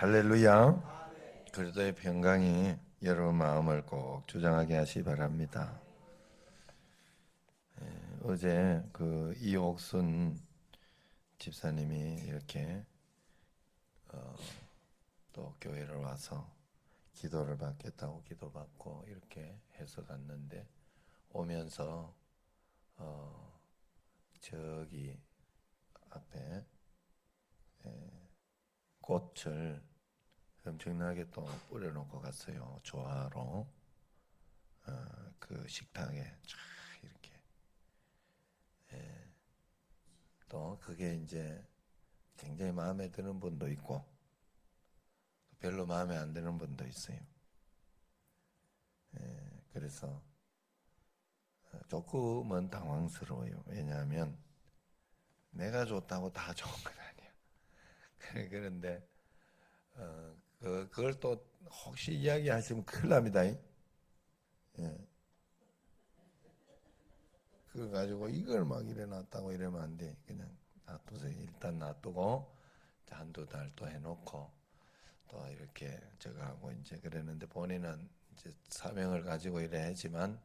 할렐루야. 그리스도의 평강이 여러분 마음을 꼭 주장하게 하시 바랍니다. 어제 그 이옥순 집사님이 이렇게 또 교회를 와서 기도를 받겠다고 기도받고 이렇게 해서 갔는데, 오면서 저기 앞에 꽃을 엄청나게 또 뿌려놓고 갔어요. 조화로. 그 식탁에 쫙 이렇게. 또 그게 이제 굉장히 마음에 드는 분도 있고 별로 마음에 안 드는 분도 있어요. 그래서 조금은 당황스러워요. 왜냐하면 내가 좋다고 다 좋은 건 아니야. 그런데 그걸 또 혹시 이야기하시면 큰일 납니다. 예. 그거 가지고 이걸 막 이래 놨다고 이러면 안 돼. 그냥 놔두세요. 일단 놔두고 한두 달 또 해놓고 또 이렇게 저거 하고 이제 그랬는데, 본인은 이제 사명을 가지고 이래 하지만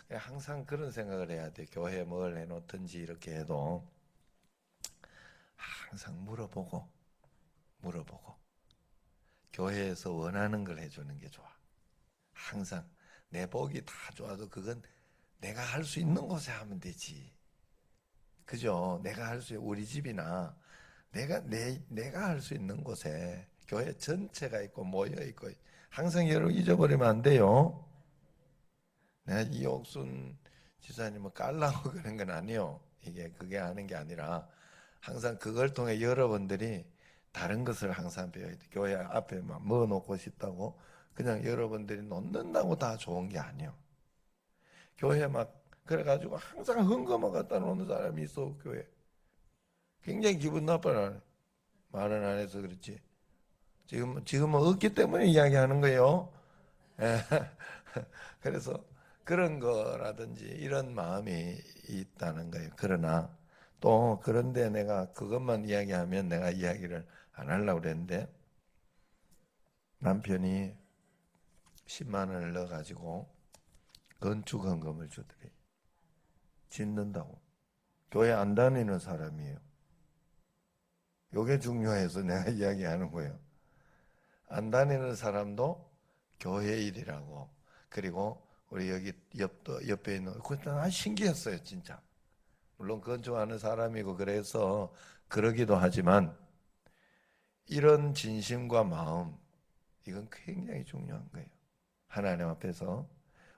항상 그런 생각을 해야 돼. 교회에 뭘 해놓든지 이렇게 해도 항상 물어보고 교회에서 원하는 걸 해주는 게 좋아. 항상 내 복이 다 좋아도 그건 내가 할 수 있는 곳에 하면 되지. 그죠? 내가 할 수, 우리 집이나 내가 할 수 있는 곳에 교회 전체가 있고 모여 있고, 항상 여러분 잊어버리면 안 돼요. 내가 이옥순 지사님을 깔라고 그런 건 아니요. 그게 하는 게 아니라 항상 그걸 통해 여러분들이 다른 것을 항상 배워야 돼. 교회 앞에 막 뭐 놓고 싶다고 그냥 여러분들이 놓는다고 다 좋은 게 아니요. 교회 막 그래가지고 항상 헌금을 갖다 놓는 사람이 있어. 교회 굉장히 기분 나빠요. 말은 안 해서 그렇지. 지금은 없기 때문에 이야기하는 거예요. 예. 그래서 그런 거라든지 이런 마음이 있다는 거예요. 그러나 또 그런데 내가 그것만 이야기하면 내가 이야기를 안 하려고 그랬는데, 남편이 10만 원을 넣어가지고 건축헌금을 주더래. 짓는다고. 교회 안 다니는 사람이에요. 요게 중요해서 내가 이야기하는 거예요. 안 다니는 사람도 교회 일이라고. 그리고 우리 여기 옆에 있는, 그때 난 신기했어요, 진짜. 물론 건축하는 사람이고 그래서 그러기도 하지만, 이런 진심과 마음, 이건 굉장히 중요한 거예요. 하나님 앞에서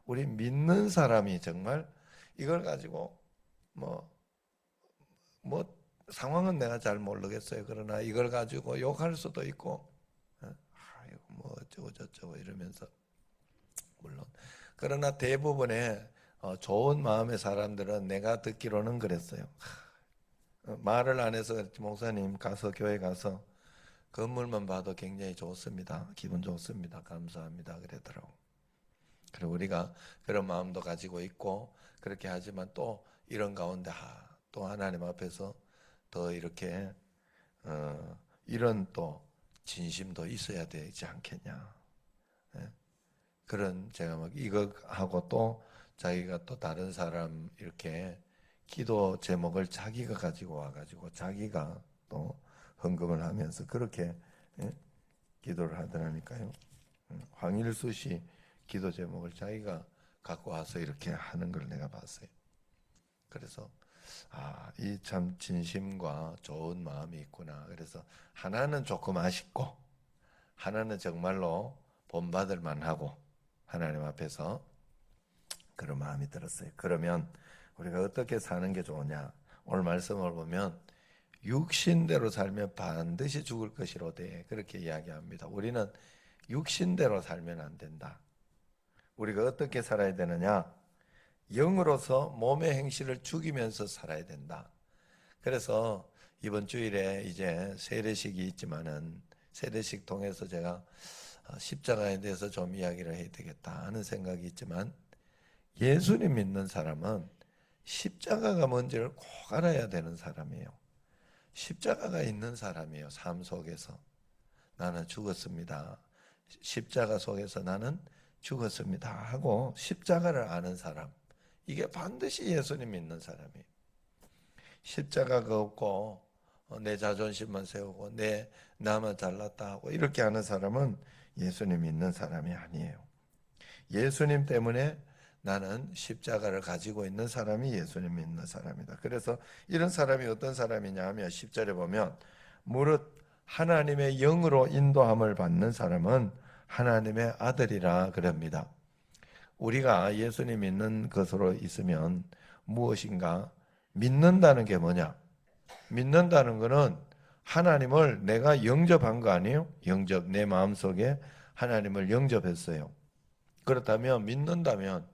우리 믿는 사람이 정말 이걸 가지고 뭐 상황은 내가 잘 모르겠어요. 그러나 이걸 가지고 욕할 수도 있고, 뭐 어쩌고 저쩌고 이러면서, 물론 그러나 대부분의 좋은 마음의 사람들은 내가 듣기로는 그랬어요. 말을 안 해서 그랬지, 목사님 가서 교회 가서 건물만 봐도 굉장히 좋습니다. 기분 좋습니다. 감사합니다. 그러더라고. 그리고 우리가 그런 마음도 가지고 있고 그렇게 하지만 또 이런 가운데 또 하나님 앞에서 더 이렇게 이런 또 진심도 있어야 되지 않겠냐. 예? 그런 제가 막 이거 하고 또 자기가 또 다른 사람 이렇게 기도 제목을 자기가 가지고 와가지고 자기가 또 헌금을 하면서 그렇게, 예? 기도를 하더라니까요. 황일수 씨 기도 제목을 자기가 갖고 와서 이렇게 하는 걸 내가 봤어요. 그래서 이 참 진심과 좋은 마음이 있구나. 그래서 하나는 조금 아쉽고 하나는 정말로 본받을 만하고 하나님 앞에서 그런 마음이 들었어요. 그러면 우리가 어떻게 사는 게 좋으냐? 오늘 말씀을 보면 육신대로 살면 반드시 죽을 것이로되 그렇게 이야기합니다. 우리는 육신대로 살면 안 된다. 우리가 어떻게 살아야 되느냐? 영으로서 몸의 행실을 죽이면서 살아야 된다. 그래서 이번 주일에 이제 세례식이 있지만은 세례식 통해서 제가 십자가에 대해서 좀 이야기를 해야 되겠다 하는 생각이 있지만, 예수님 믿는 사람은 십자가가 뭔지를 꼭 알아야 되는 사람이에요. 십자가가 있는 사람이에요. 삶 속에서 나는 죽었습니다. 십자가 속에서 나는 죽었습니다 하고 십자가를 아는 사람, 이게 반드시 예수님 믿는 사람이에요. 십자가가 없고 내 자존심만 세우고 내 나만 잘났다 하고 이렇게 하는 사람은 예수님 믿는 사람이 아니에요. 예수님 때문에 나는 십자가를 가지고 있는 사람이 예수님 믿는 사람이다. 그래서 이런 사람이 어떤 사람이냐 하면 10절에 보면 무릇 하나님의 영으로 인도함을 받는 사람은 하나님의 아들이라 그럽니다. 우리가 예수님 믿는 것으로 있으면 무엇인가 믿는다는 게 뭐냐? 믿는다는 것은 하나님을 내가 영접한 거 아니에요? 영접, 내 마음속에 하나님을 영접했어요. 그렇다면 믿는다면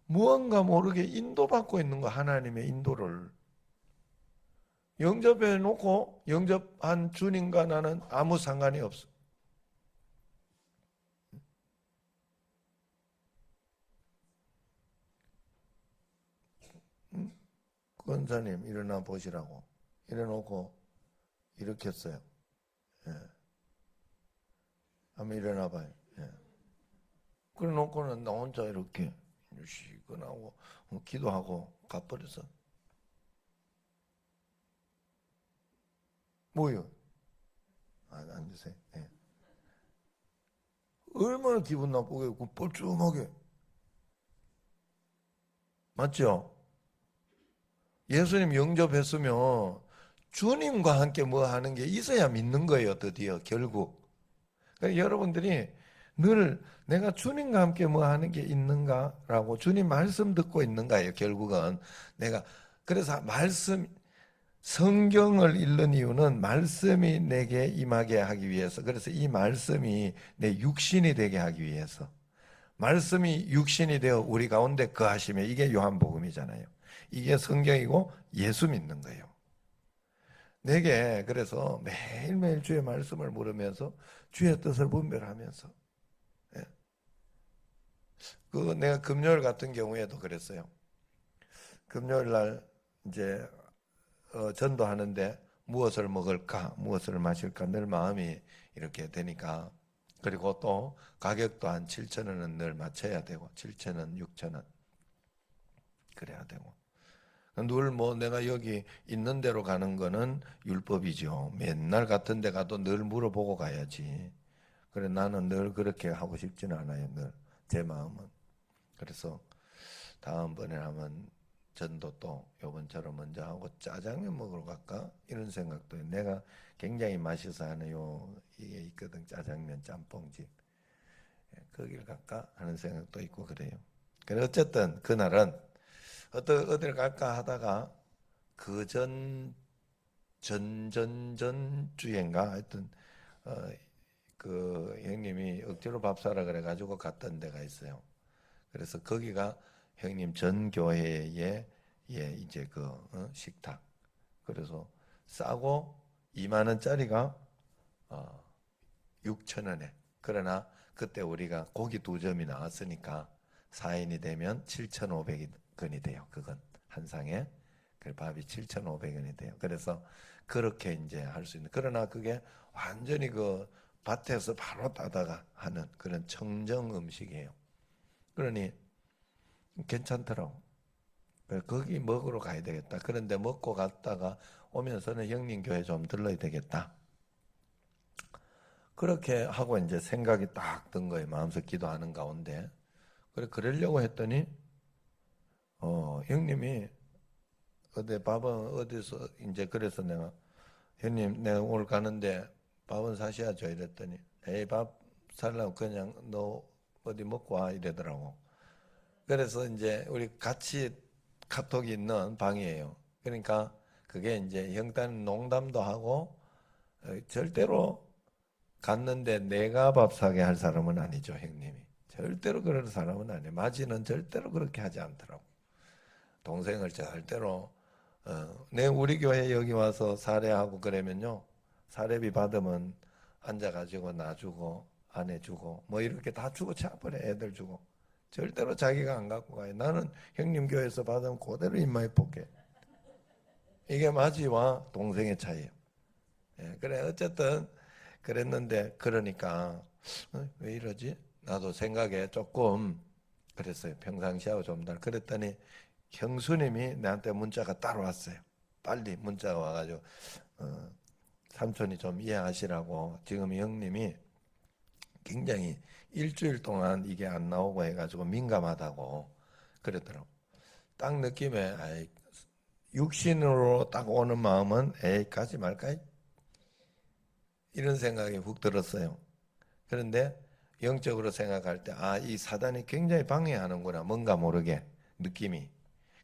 무언가 모르게 인도받고 있는 거, 하나님의 인도를 영접해 놓고 영접한 주님과 나는 아무 상관이 없어. 권사님 일어나 보시라고 일어놓고 이렇게 했어요. 예. 한번 일어나 봐요. 예. 그래 놓고는 나 혼자 이렇게 시근하고 기도하고 가버렸어. 뭐요? 앉으세요. 예. 얼마나 기분 나쁘게 뻘쭘하게. 맞죠? 예수님 영접했으면 주님과 함께 뭐 하는 게 있어야 믿는 거예요. 드디어 결국. 그러니까 여러분들이 늘 내가 주님과 함께 뭐 하는 게 있는가라고 주님 말씀 듣고 있는가예요. 결국은 내가 그래서 말씀 성경을 읽는 이유는 말씀이 내게 임하게 하기 위해서. 그래서 이 말씀이 내 육신이 되게 하기 위해서. 말씀이 육신이 되어 우리 가운데 거하시며, 이게 요한복음이잖아요. 이게 성경이고 예수 믿는 거예요. 내게 그래서 매일매일 주의 말씀을 물으면서 주의 뜻을 분별하면서, 예. 그 내가 금요일 같은 경우에도 그랬어요. 금요일 날 이제 전도하는데 무엇을 먹을까, 무엇을 마실까 늘 마음이 이렇게 되니까, 그리고 또 가격도 한 7,000원은 늘 맞춰야 되고 7,000원, 6,000원 그래야 되고, 늘 뭐 내가 여기 있는 대로 가는 거는 율법이죠. 맨날 같은 데 가도 늘 물어보고 가야지. 그래 나는 늘 그렇게 하고 싶지는 않아요. 늘 제 마음은. 그래서 다음번에 하면 전도 또 요번처럼 먼저 하고 짜장면 먹으러 갈까? 이런 생각도 해요. 내가 굉장히 맛있어 하는 이게 있거든. 짜장면 짬뽕집. 거길 갈까? 하는 생각도 있고 그래요. 그래 어쨌든 그날은 어딜 갈까 하다가 전전전 주인가 하여튼 그 형님이 억지로 밥 사라 그래가지고 갔던 데가 있어요. 그래서 거기가 형님 전 교회의 이제 식탁. 그래서 싸고 2만 원짜리가 6천 원에. 그러나 그때 우리가 고기 2점이 나왔으니까 4인이 되면 7,500원이 돼요. 그건 한 상에. 그 밥이 7,500원이 돼요. 그래서 그렇게 이제 할 수 있는. 그러나 그게 완전히 그 밭에서 바로 따다가 하는 그런 청정 음식이에요. 그러니 괜찮더라고. 거기 먹으러 가야 되겠다. 그런데 먹고 갔다가 오면서는 형님 교회 좀 들러야 되겠다. 그렇게 하고 이제 생각이 딱 든 거예요. 마음속 기도하는 가운데. 그러려고 했더니 형님이 밥은 어디서 이제. 그래서 내가 형님 내가 오늘 가는데 밥은 사셔야죠 이랬더니 에이 밥 살려고 그냥 너 어디 먹고 와 이러더라고. 그래서 이제 우리 같이 카톡이 있는 방이에요. 그러니까 그게 이제 형단 농담도 하고 절대로 갔는데 내가 밥 사게 할 사람은 아니죠. 형님이 절대로 그럴 사람은 아니에요. 마지는 절대로 그렇게 하지 않더라고. 동생을 절대로 내 우리 교회 여기 와서 사례하고 그러면요, 사례비 받으면 앉아가지고 나 주고 아내 주고 뭐 이렇게 다 주고 차버려. 애들 주고. 절대로 자기가 안 갖고 가요. 나는 형님 교회에서 받으면 그대로 입마에 뽑게. 이게 마지와 동생의 차이예요. 예, 그래 어쨌든 그랬는데 그러니까 왜 이러지? 나도 생각에 조금 그랬어요. 평상시하고 좀 다르. 그랬더니 형수님이 나한테 문자가 따로 왔어요. 빨리 문자가 와가지고 삼촌이 좀 이해하시라고 지금 형님이 굉장히 일주일 동안 이게 안 나오고 해가지고 민감하다고 그랬더라고. 딱 느낌에 아이, 육신으로 딱 오는 마음은 에이 가지 말까 이런 생각이 훅 들었어요. 그런데 영적으로 생각할 때 아, 이 사단이 굉장히 방해하는구나. 뭔가 모르게 느낌이.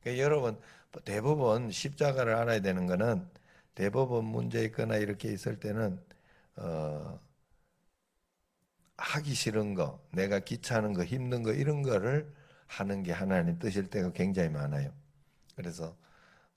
그러니까 여러분 대부분 십자가를 알아야 되는 거는 대부분 문제 있거나 이렇게 있을 때는 어, 하기 싫은 거, 내가 귀찮은 거, 힘든 거 이런 거를 하는 게 하나님 뜻일 때가 굉장히 많아요. 그래서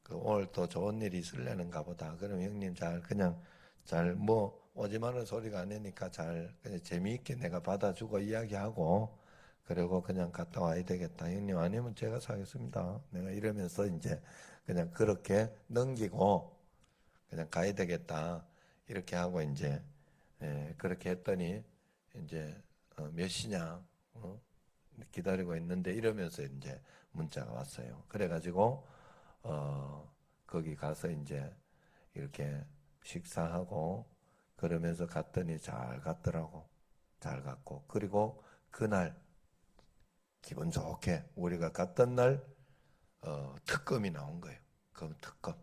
그 오늘 또 좋은 일이 있으려는가 보다. 그럼 형님 잘 그냥 잘 뭐 오지 마는 소리가 아니니까 잘 그냥 재미있게 내가 받아주고 이야기하고 그리고 그냥 갔다 와야 되겠다. 형님 아니면 제가 사겠습니다. 내가 이러면서 이제 그냥 그렇게 넘기고 그냥 가야 되겠다. 이렇게 하고 이제 그렇게 했더니 이제 몇 시냐 기다리고 있는데 이러면서 이제 문자가 왔어요. 그래가지고 거기 가서 이제 이렇게 식사하고 그러면서 갔더니 잘 갔더라고. 잘 갔고 그리고 그날 기분 좋게 우리가 갔던 날 특검이 나온 거예요. 그 특검.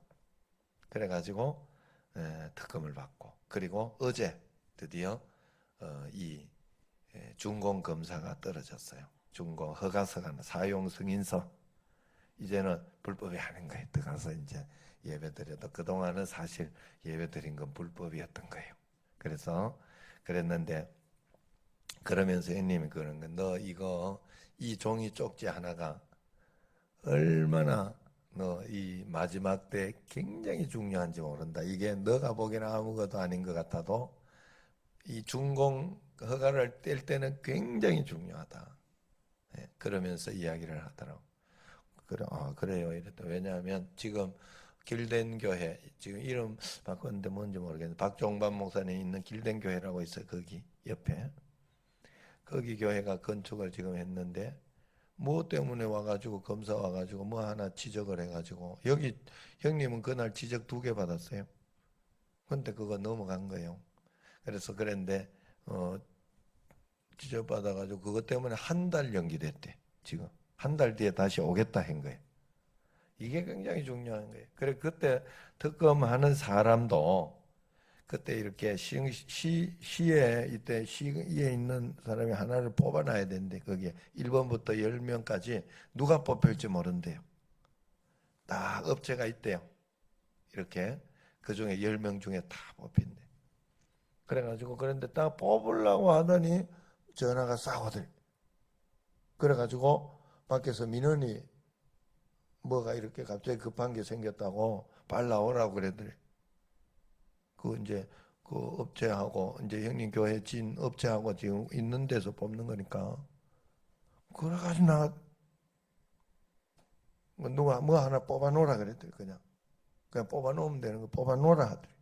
그래가지고 특검을 받고 그리고 어제 드디어 이 준공 검사가 떨어졌어요. 준공 허가서가 사용 승인서 이제는 불법이 아닌 거예요. 들어가서 이제 예배드려도 그동안은 사실 예배드린 건 불법이었던 거예요. 그래서 그랬는데 그러면서 형님이 그러는 거 너 이거 이 종이 쪽지 하나가 얼마나 너 이 마지막 때 굉장히 중요한지 모른다. 이게 너가 보기에는 아무것도 아닌 것 같아도 이 준공 허가를 뗄 때는 굉장히 중요하다. 그러면서 이야기를 하더라고. 그래, 그래요. 이랬다. 왜냐하면 지금 길된 교회, 지금 이름 바꿨는데 뭔지 모르겠는데, 박종반 목사님 있는 길된 교회라고 있어요. 거기 옆에. 거기 교회가 건축을 지금 했는데, 뭐 때문에 와가지고, 검사 와가지고, 뭐 하나 지적을 해가지고, 여기 형님은 그날 지적 2개 받았어요. 근데 그거 넘어간 거예요. 그래서 그랬는데, 지적받아가지고, 그것 때문에 한 달 연기됐대. 지금. 한 달 뒤에 다시 오겠다 한 거예요. 이게 굉장히 중요한 거예요. 그래 그때 특검하는 사람도 그때 이렇게 시에 이때 시에 있는 사람이 하나를 뽑아놔야 되는데 거기에 1번부터 10명까지 누가 뽑힐지 모른대요. 딱 업체가 있대요. 이렇게 그 중에 10명 중에 다 뽑힌대. 그래가지고 그런데 딱 뽑으려고 하더니 전화가 싹 오더래. 그래가지고 밖에서 민원이 뭐가 이렇게 갑자기 급한 게 생겼다고 빨리 나오라고 그랬더니 그 이제 그 업체하고 이제 형님 교회 진 업체하고 지금 있는 데서 뽑는 거니까 그래가지고 나 누가 뭐 하나 뽑아 놓으라 그랬더니 그냥 뽑아 놓으면 되는 거 뽑아 놓으라 하더니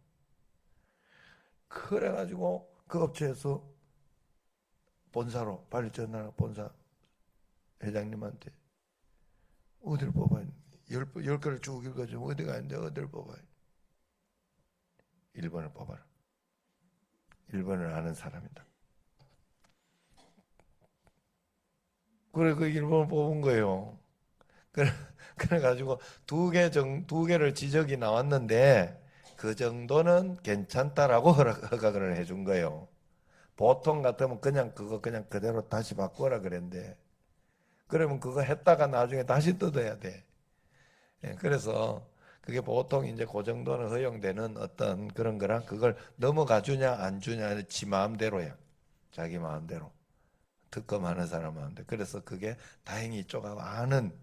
그래가지고 그 업체에서 본사로 빨리 전화 본사 회장님한테 어디를 뽑아야 열 개를 쭉 읽어주면 어디가 있는데 어디를 뽑아야 1번을 뽑아라. 1번을 아는 사람이다. 그래 그 1번을 뽑은 거예요. 그래가지고 2개를 지적이 나왔는데 그 정도는 괜찮다라고 허가를 해준 거예요. 보통 같으면 그냥 그대로 다시 바꿔라 그랬는데 그러면 그거 했다가 나중에 다시 뜯어야 돼. 그래서 그게 보통 이제 그 정도는 허용되는 어떤 그런 거랑 그걸 넘어가 주냐 안 주냐 지 마음대로야. 자기 마음대로. 특검하는 사람 마음대로. 그래서 그게 다행히 이쪽하고 아는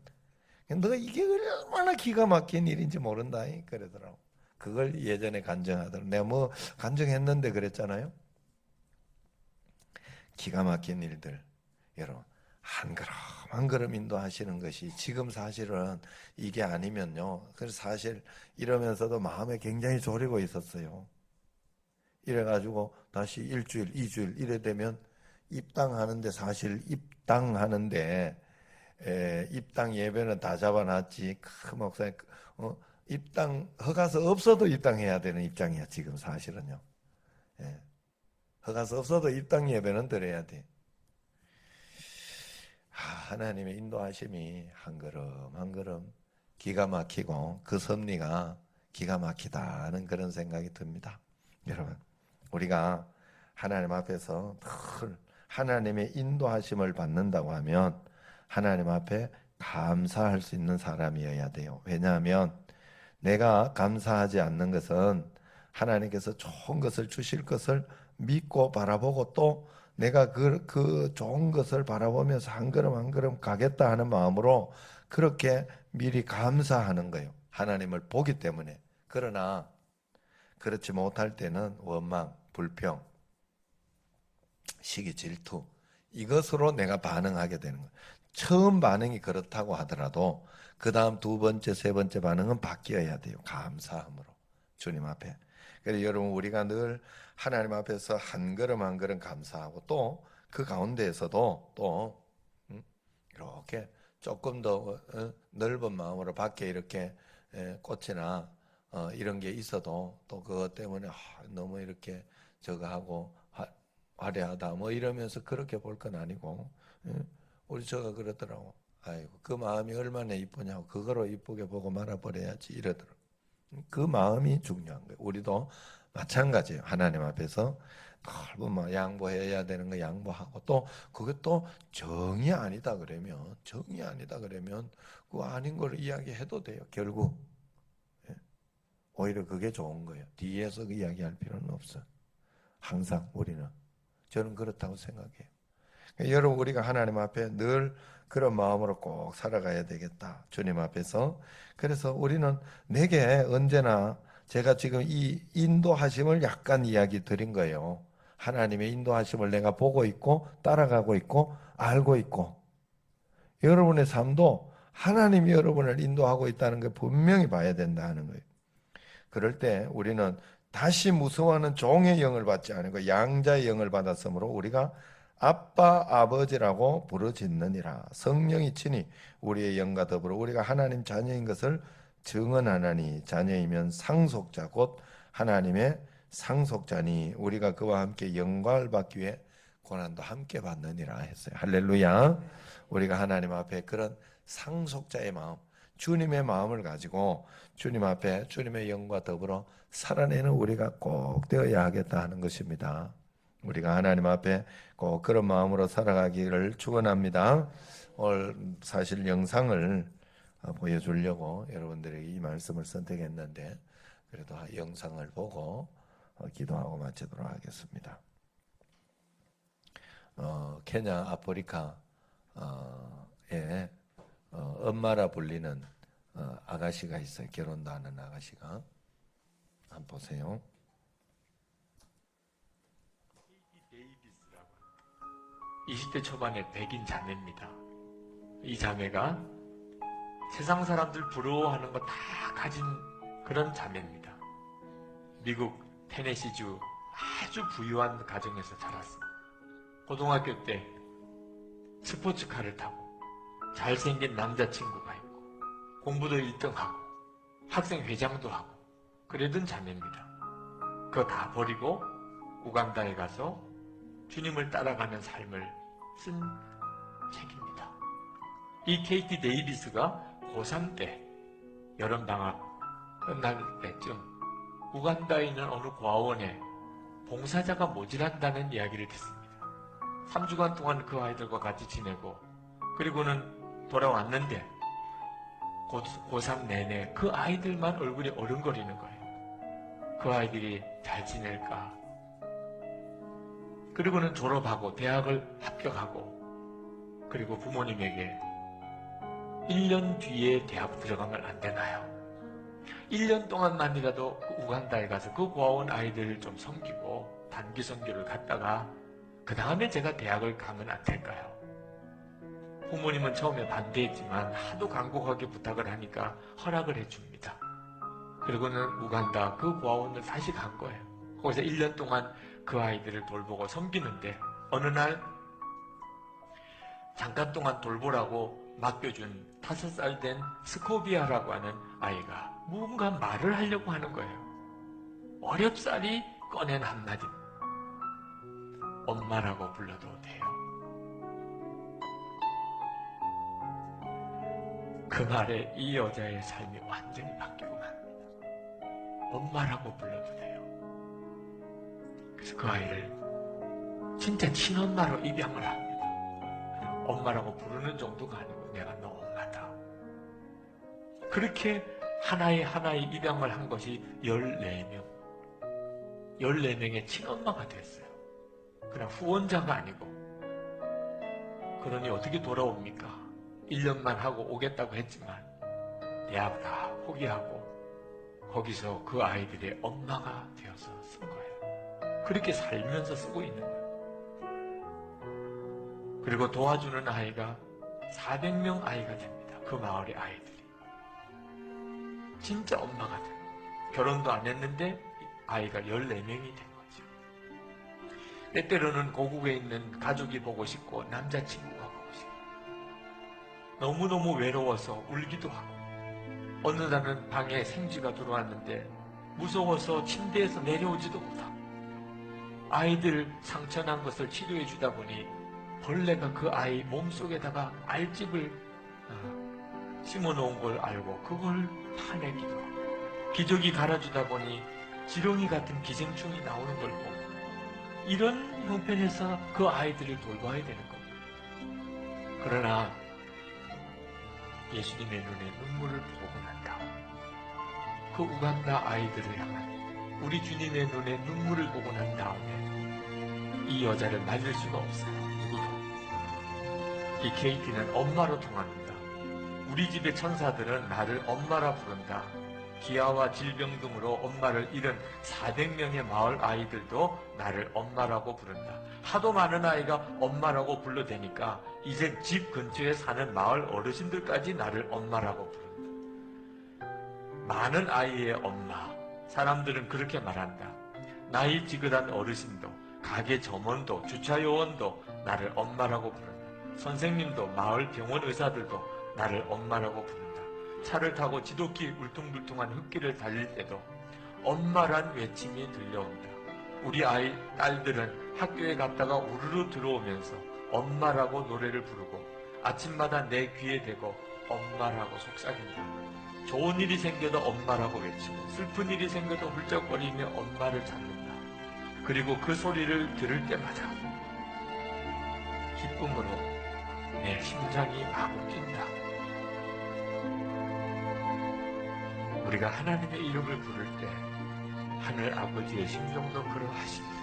너 이게 얼마나 기가 막힌 일인지 모른다. 그러더라고. 그걸 예전에 간증하더라고. 내가 뭐 간증했는데 그랬잖아요. 기가 막힌 일들. 여러분, 한 걸음 한 걸음 인도하시는 것이 지금 사실은 이게 아니면요. 그래서 사실 이러면서도 마음에 굉장히 졸이고 있었어요. 이래가지고 다시 일주일, 이주일 이래 되면 입당하는데 사실 입당하는데 입당 예배는 다 잡아놨지. 그 목사님 입당 허가서 없어도 입당해야 되는 입장이야 지금 사실은요. 예. 허가서 없어도 입당 예배는 드려야 돼. 하나님의 인도하심이 한 걸음 한 걸음 기가 막히고 그 섭리가 기가 막히다는 그런 생각이 듭니다. 여러분, 우리가 하나님 앞에서 늘 하나님의 인도하심을 받는다고 하면 하나님 앞에 감사할 수 있는 사람이어야 돼요. 왜냐하면 내가 감사하지 않는 것은 하나님께서 좋은 것을 주실 것을 믿고 바라보고 또 내가 그 좋은 것을 바라보면서 한 걸음 한 걸음 가겠다 하는 마음으로 그렇게 미리 감사하는 거예요. 하나님을 보기 때문에. 그러나 그렇지 못할 때는 원망, 불평, 시기, 질투 이것으로 내가 반응하게 되는 거예요. 처음 반응이 그렇다고 하더라도 그 다음 두 번째, 세 번째 반응은 바뀌어야 돼요. 감사함으로 주님 앞에. 그래서 여러분 우리가 늘 하나님 앞에서 한 걸음 한 걸음 감사하고 또 그 가운데에서도 또 이렇게 조금 더 넓은 마음으로 밖에 이렇게 꽃이나 이런 게 있어도 또 그것 때문에 너무 이렇게 저거 하고 화려하다 뭐 이러면서 그렇게 볼 건 아니고 우리 저가 그러더라고. 아이고 그 마음이 얼마나 이쁘냐고 그거로 이쁘게 보고 말아버려야지 이러더라고. 그 마음이 중요한 거예요. 우리도 마찬가지예요. 하나님 앞에서 넓은 뭐 양보해야 되는 거 양보하고 또 그게 또 정이 아니다 그러면 그 아닌 걸 이야기해도 돼요. 결국 오히려 그게 좋은 거예요. 뒤에서 그 이야기할 필요는 없어. 항상 우리는 저는 그렇다고 생각해요. 그러니까 여러분 우리가 하나님 앞에 늘 그런 마음으로 꼭 살아가야 되겠다. 주님 앞에서. 그래서 우리는 내게 언제나 제가 지금 이 인도하심을 약간 이야기 드린 거예요. 하나님의 인도하심을 내가 보고 있고 따라가고 있고 알고 있고 여러분의 삶도 하나님이 여러분을 인도하고 있다는 걸 분명히 봐야 된다 하는 거예요. 그럴 때 우리는 다시 무서워하는 종의 영을 받지 않고 양자의 영을 받았으므로 우리가 아빠 아버지라고 부르짖느니라. 성령이 친히 우리의 영과 더불어 우리가 하나님 자녀인 것을 증언하나니 자녀이면 상속자 곧 하나님의 상속자니 우리가 그와 함께 영광을 받기 위해 고난도 함께 받느니라 했어요. 할렐루야. 우리가 하나님 앞에 그런 상속자의 마음 주님의 마음을 가지고 주님 앞에 주님의 영과 더불어 살아내는 우리가 꼭 되어야 하겠다 하는 것입니다. 우리가 하나님 앞에 꼭 그런 마음으로 살아가기를 축원합니다. 오늘 사실 영상을 보여주려고 여러분들에게 이 말씀을 선택했는데 그래도 영상을 보고 기도하고 마치도록 하겠습니다. 케냐 아프리카에 엄마라 불리는 아가씨가 있어요. 결혼도 하는 아가씨가. 한번 보세요. 20대 초반의 백인 자매입니다. 이 자매가 세상 사람들 부러워하는 거 다 가진 그런 자매입니다. 미국 테네시주 아주 부유한 가정에서 자랐습니다. 고등학교 때 스포츠카를 타고 잘생긴 남자친구가 있고 공부도 1등하고 학생회장도 하고 그러던 자매입니다. 그거 다 버리고 우간다에 가서 주님을 따라가는 삶을 쓴 책입니다. 이 케이티 데이비스가 고3 때 여름방학 끝날 때쯤 우간다에 있는 어느 고아원에 봉사자가 모자란다는 이야기를 듣습니다. 3주간 동안 그 아이들과 같이 지내고 그리고는 돌아왔는데 고3 내내 그 아이들만 얼굴이 어른거리는 거예요. 그 아이들이 잘 지낼까? 그리고는 졸업하고 대학을 합격하고 그리고 부모님에게 1년 뒤에 대학 들어가면 안 되나요? 1년 동안만이라도 그 우간다에 가서 그 고아원 아이들을 좀 섬기고 단기 선교를 갔다가 그 다음에 제가 대학을 가면 안 될까요? 부모님은 처음에 반대했지만 하도 간곡하게 부탁을 하니까 허락을 해줍니다. 그리고는 우간다 그 고아원을 다시 간 거예요. 거기서 1년 동안 그 아이들을 돌보고 섬기는데 어느 날 잠깐 동안 돌보라고 맡겨준 5살 된 스코비아라고 하는 아이가 뭔가 말을 하려고 하는 거예요. 어렵사리 꺼낸 한마디. 엄마라고 불러도 돼요. 그 말에 이 여자의 삶이 완전히 바뀌고 맙니다. 엄마라고 불러도 돼요. 그래서 그 아이를 진짜 친엄마로 입양을 합니다. 엄마라고 부르는 정도가 아니고 내가 너 엄마다. 그렇게 하나의 입양을 한 것이 14명. 14명의 친엄마가 됐어요. 그냥 후원자가 아니고. 그러니 어떻게 돌아옵니까? 1년만 하고 오겠다고 했지만 대학 다 포기하고 거기서 그 아이들의 엄마가 되어서 쓴 거예요. 그렇게 살면서 쓰고 있는 거예요. 그리고 도와주는 아이가 400명 아이가 됩니다. 그 마을의 아이들이. 진짜 엄마가 돼요. 결혼도 안 했는데 아이가 14명이 된 거죠. 때때로는 고국에 있는 가족이 보고 싶고 남자친구가 보고 싶고 너무너무 외로워서 울기도 하고 어느 날은 방에 생쥐가 들어왔는데 무서워서 침대에서 내려오지도 못하고 아이들 상처난 것을 치료해 주다 보니 벌레가 그 아이 몸속에다가 알집을 심어놓은 걸 알고 그걸 파내기도 하고 기저귀 갈아주다 보니 지렁이 같은 기생충이 나오는 걸 보고 이런 형편에서 그 아이들을 돌봐야 되는 겁니다. 그러나 예수님의 눈에 눈물을 보고 난 다음 그 우간다 아이들을 향한 우리 주님의 눈에 눈물을 보고 난 다음에 이 여자를 말릴 수가 없어요. 누구도. 이 케이티는 엄마로 통합니다. 우리 집의 천사들은 나를 엄마라 부른다. 기아와 질병 등으로 엄마를 잃은 400명의 마을 아이들도 나를 엄마라고 부른다. 하도 많은 아이가 엄마라고 불러대니까 이제 집 근처에 사는 마을 어르신들까지 나를 엄마라고 부른다. 많은 아이의 엄마. 사람들은 그렇게 말한다. 나이 지긋한 어르신도 가게 점원도 주차요원도 나를 엄마라고 부른다. 선생님도 마을 병원 의사들도 나를 엄마라고 부른다. 차를 타고 지독히 울퉁불퉁한 흙길을 달릴 때도 엄마란 외침이 들려온다. 우리 아이 딸들은 학교에 갔다가 우르르 들어오면서 엄마라고 노래를 부르고 아침마다 내 귀에 대고 엄마라고 속삭인다. 좋은 일이 생겨도 엄마라고 외치고 슬픈 일이 생겨도 훌쩍거리며 엄마를 찾는다. 그리고 그 소리를 들을 때마다 기쁨으로 내 심장이 마구 뛴다. 우리가 하나님의 이름을 부를 때 하늘 아버지의 심정도 그러하십니다.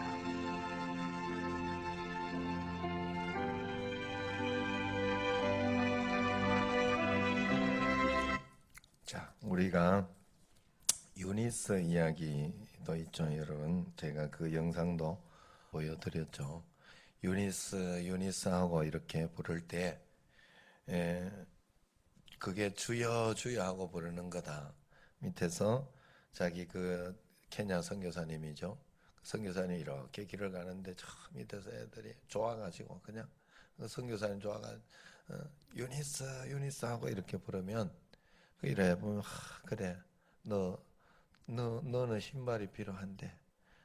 자, 우리가 유니스 이야기도 있죠, 여러분. 제가 그 영상도 보여드렸죠. 유니스하고 이렇게 부를 때 그게 주여 주여 하고 부르는 거다. 밑에서 자기 그 케냐 선교사님이죠. 선교사님이 이렇게 길을 가는데 저 밑에서 애들이 좋아가지고 그냥 선교사님 좋아가 유니스 하고 이렇게 부르면 이래 보면 그래 너는 신발이 필요한데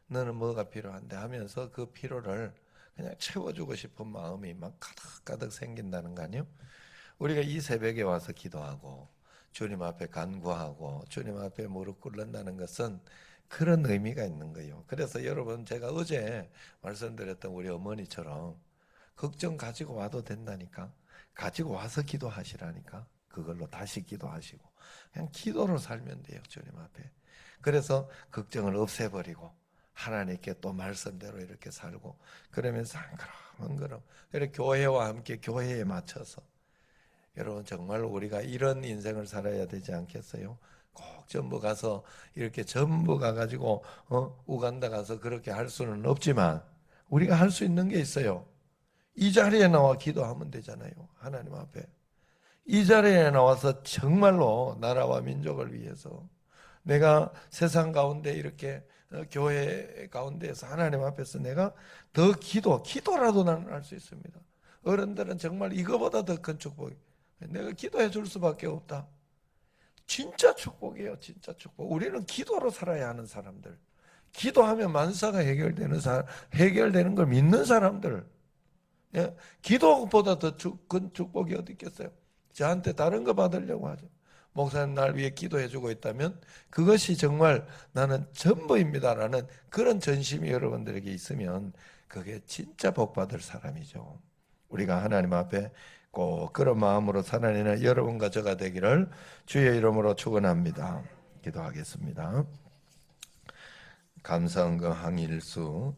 너는 뭐가 필요한데 하면서 그 필요를 그냥 채워주고 싶은 마음이 막 가득가득 생긴다는 거 아니에요? 우리가 이 새벽에 와서 기도하고 주님 앞에 간구하고 주님 앞에 무릎 꿇는다는 것은 그런 의미가 있는 거예요. 그래서 여러분 제가 어제 말씀드렸던 우리 어머니처럼 걱정 가지고 와도 된다니까. 가지고 와서 기도하시라니까. 그걸로 다시 기도하시고 그냥 기도로 살면 돼요, 주님 앞에. 그래서 걱정을 없애버리고 하나님께 또 말씀대로 이렇게 살고 그러면서 한 걸음 이렇게 교회와 함께 교회에 맞춰서 여러분 정말 우리가 이런 인생을 살아야 되지 않겠어요? 꼭 전부 가서 이렇게 전부 가가지고 우간다 가서 그렇게 할 수는 없지만 우리가 할 수 있는 게 있어요. 이 자리에 나와 기도하면 되잖아요, 하나님 앞에. 이 자리에 나와서 정말로 나라와 민족을 위해서 내가 세상 가운데 이렇게 교회 가운데에서 하나님 앞에서 내가 더 기도라도 나는 할 수 있습니다. 어른들은 정말 이거보다 더 큰 축복이, 내가 기도해 줄 수밖에 없다. 진짜 축복이에요. 진짜 축복. 우리는 기도로 살아야 하는 사람들, 기도하면 만사가 해결되는 걸 믿는 사람들, 예? 기도보다 더 큰 축복이 어디 있겠어요? 저한테 다른 거 받으려고 하죠. 목사님 날 위해 기도해 주고 있다면 그것이 정말 나는 전부입니다라는 그런 전심이 여러분들에게 있으면 그게 진짜 복 받을 사람이죠. 우리가 하나님 앞에 꼭 그런 마음으로 살아내는 여러분과 저가 되기를 주의 이름으로 축원합니다. 기도하겠습니다. 감사헌금 항일수,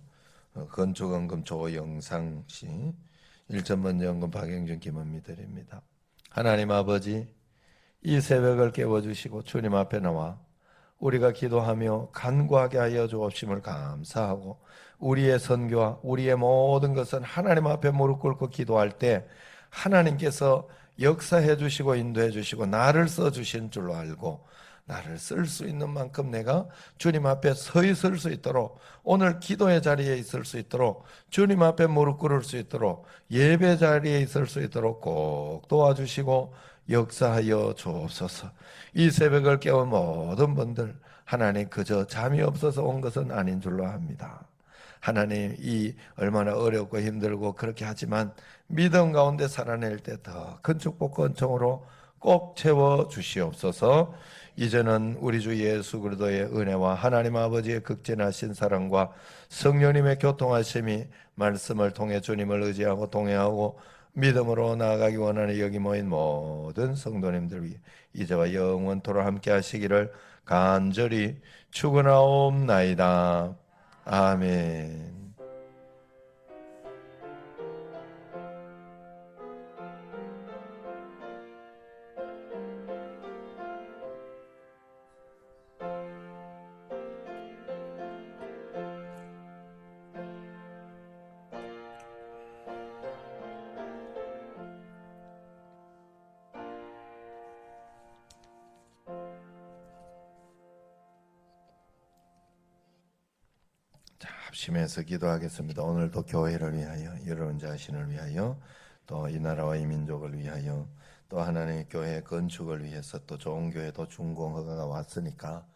건축헌금 조영상씨, 1,000번제헌금 박영준 김은미 드립니다. 하나님 아버지, 이 새벽을 깨워주시고 주님 앞에 나와 우리가 기도하며 간구하게 하여 주옵심을 감사하고, 우리의 선교와 우리의 모든 것은 하나님 앞에 무릎 꿇고 기도할 때 하나님께서 역사해 주시고 인도해 주시고 나를 써 주신 줄로 알고, 나를 쓸 수 있는 만큼 내가 주님 앞에 서 있을 수 있도록, 오늘 기도의 자리에 있을 수 있도록, 주님 앞에 무릎 꿇을 수 있도록, 예배 자리에 있을 수 있도록 꼭 도와주시고 역사하여 주옵소서. 이 새벽을 깨운 모든 분들, 하나님 그저 잠이 없어서 온 것은 아닌 줄로 압니다. 하나님, 이 얼마나 어렵고 힘들고 그렇게 하지만 믿음 가운데 살아낼 때 더 큰 축복과 은총으로 꼭 채워 주시옵소서. 이제는 우리 주 예수 그리스도의 은혜와 하나님 아버지의 극진하신 사랑과 성령님의 교통하심이 말씀을 통해 주님을 의지하고 동행하고 믿음으로 나아가기 원하는 여기 모인 모든 성도님들 위해 이제와 영원토록 함께 하시기를 간절히 축원하옵나이다. 아멘. 합심해서 기도하겠습니다. 오늘도 교회를 위하여, 여러분 자신을 위하여, 또 이 나라와 이 민족을 위하여, 또 하나님의 교회 건축을 위해서, 또 좋은 교회도 준공 허가가 왔으니까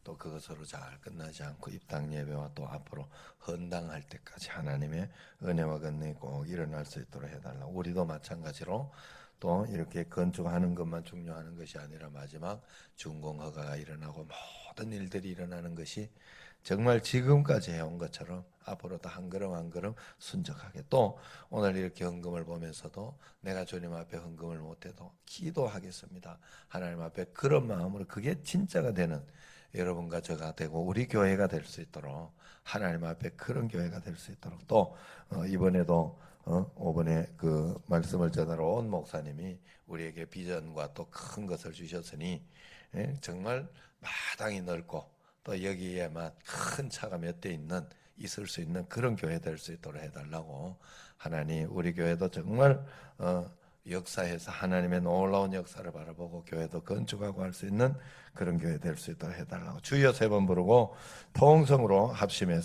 또 그것으로 잘 끝나지 않고 입당 예배와 또 앞으로 헌당할 때까지 하나님의 은혜와 권능이 꼭 일어날 수 있도록 해달라. 우리도 마찬가지로 또 이렇게 건축하는 것만 중요한 것이 아니라 마지막 준공 허가가 일어나고 모든 일들이 일어나는 것이 정말 지금까지 해온 것처럼 앞으로도 한 걸음 한 걸음 순적하게, 또 오늘 이렇게 헌금을 보면서도 내가 주님 앞에 헌금을 못해도 기도하겠습니다. 하나님 앞에 그런 마음으로 그게 진짜가 되는 여러분과 저가 되고 우리 교회가 될 수 있도록, 하나님 앞에 그런 교회가 될 수 있도록, 또 이번에도 5번에 그 말씀을 전하러 온 목사님이 우리에게 비전과 또 큰 것을 주셨으니 정말 마당이 넓고 또 여기에만 큰 차가 몇 대 있을 수 있는 그런 교회 될 수 있도록 해달라고, 하나님 우리 교회도 정말 역사에서 하나님의 놀라운 역사를 바라보고 교회도 건축하고 할 수 있는 그런 교회 될 수 있도록 해달라고 주여 3번 부르고 통성으로 합심해서